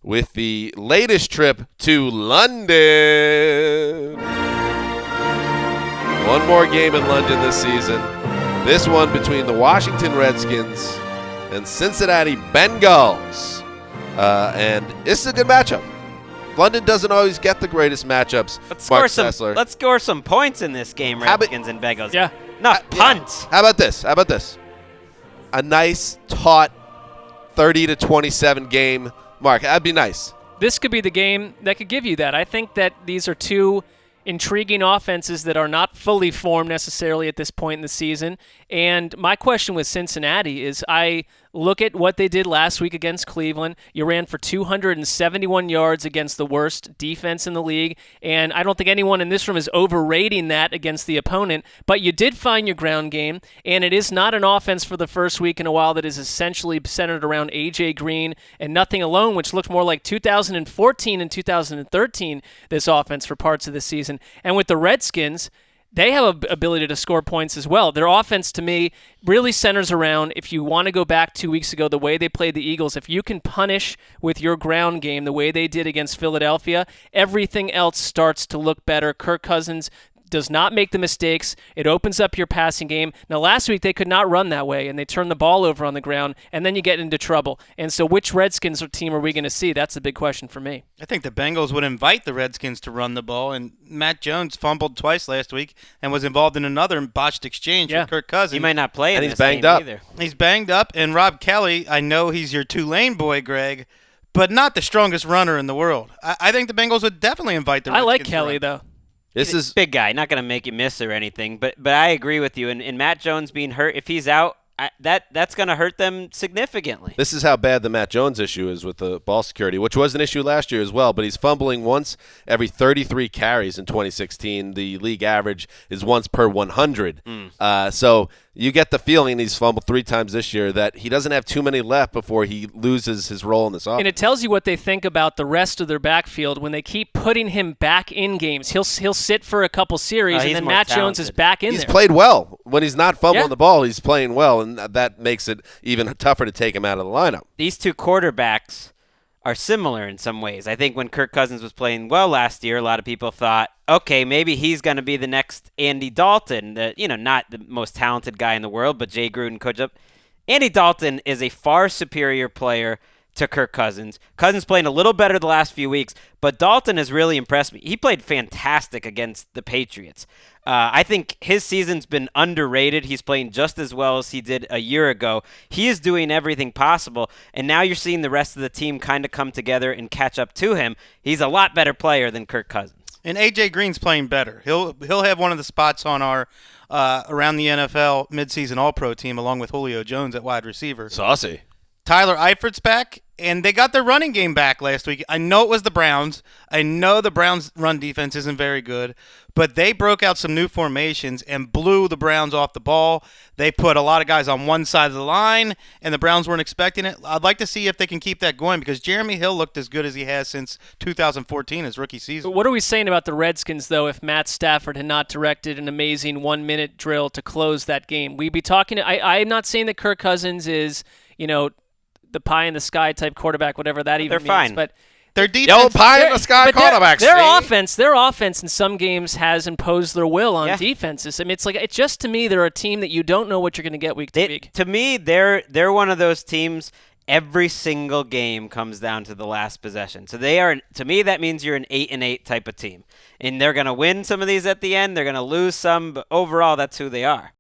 with the latest trip to London. One more game in London this season. This one between the Washington Redskins and Cincinnati Bengals. And this is a good matchup. London doesn't always get the greatest matchups. Let's score some points in this game, Redskins and Bengals. Yeah. Enough punts. Yeah. How about this? A nice, taut 30-27 game. Mark, that'd be nice. This could be the game that could give you that. I think that these are two intriguing offenses that are not fully formed necessarily at this point in the season. And my question with Cincinnati is I look at what they did last week against Cleveland. You ran for 271 yards against the worst defense in the league, and I don't think anyone in this room is overrating that against the opponent, but you did find your ground game, and it is not an offense for the first week in a while that is essentially centered around A.J. Green and nothing alone, which looked more like 2014 and 2013, this offense for parts of the season. And with the Redskins, they have an ability to score points as well. Their offense, to me, really centers around, if you want to go back 2 weeks ago, the way they played the Eagles. If you can punish with your ground game the way they did against Philadelphia, everything else starts to look better. Kirk Cousins does not make the mistakes. It opens up your passing game. Now, last week they could not run that way, and they turned the ball over on the ground, and then you get into trouble. And so which Redskins team are we going to see? That's the big question for me. I think the Bengals would invite the Redskins to run the ball, and Matt Jones fumbled twice last week and was involved in another botched exchange with Kirk Cousins. He might not play in and this he's banged game up. either. He's banged up, and Rob Kelly, I know he's your Tulane boy, Greg, but not the strongest runner in the world. I think the Bengals would definitely invite the Redskins. I like Kelly, though. This He's a big guy, not going to make you miss or anything. But I agree with you. And Matt Jones being hurt, if he's out, that's going to hurt them significantly. This is how bad the Matt Jones issue is with the ball security, which was an issue last year as well. But he's fumbling once every 33 carries in 2016. The league average is once per 100. So you get the feeling he's fumbled 3 times this year that he doesn't have too many left before he loses his role in this offense. And it tells you what they think about the rest of their backfield when they keep putting him back in games. He'll sit for a couple series, and then Matt Jones is back in there. He's played well. When he's not fumbling the ball, he's playing well, and that makes it even tougher to take him out of the lineup. These two quarterbacks are similar in some ways. I think when Kirk Cousins was playing well last year, a lot of people thought, okay, maybe he's going to be the next Andy Dalton, not the most talented guy in the world, but Jay Gruden coached up. Andy Dalton is a far superior player to Kirk Cousins. Cousins playing a little better the last few weeks, but Dalton has really impressed me. He played fantastic against the Patriots. I think his season's been underrated. He's playing just as well as he did a year ago. He is doing everything possible, and now you're seeing the rest of the team kind of come together and catch up to him. He's a lot better player than Kirk Cousins. And A.J. Green's playing better. He'll have one of the spots on our around the NFL midseason All-Pro team along with Julio Jones at wide receiver. Saucy. Tyler Eifert's back, and they got their running game back last week. I know it was the Browns. I know the Browns' run defense isn't very good, but they broke out some new formations and blew the Browns off the ball. They put a lot of guys on one side of the line, and the Browns weren't expecting it. I'd like to see if they can keep that going because Jeremy Hill looked as good as he has since 2014, his rookie season. But what are we saying about the Redskins, though, if Matt Stafford had not directed an amazing 1-minute drill to close that game? We'd be talking – I'm not saying that Kirk Cousins is, the pie-in-the-sky type quarterback, whatever that even means. Fine. But their defense, pie-in-the-sky quarterbacks. Their offense in some games has imposed their will on defenses. I mean, it's just to me they're a team that you don't know what you're going to get week to week. To me, they're one of those teams. Every single game comes down to the last possession. So they are. To me, that means you're an 8-8 type of team, and they're going to win some of these at the end. They're going to lose some, but overall, that's who they are.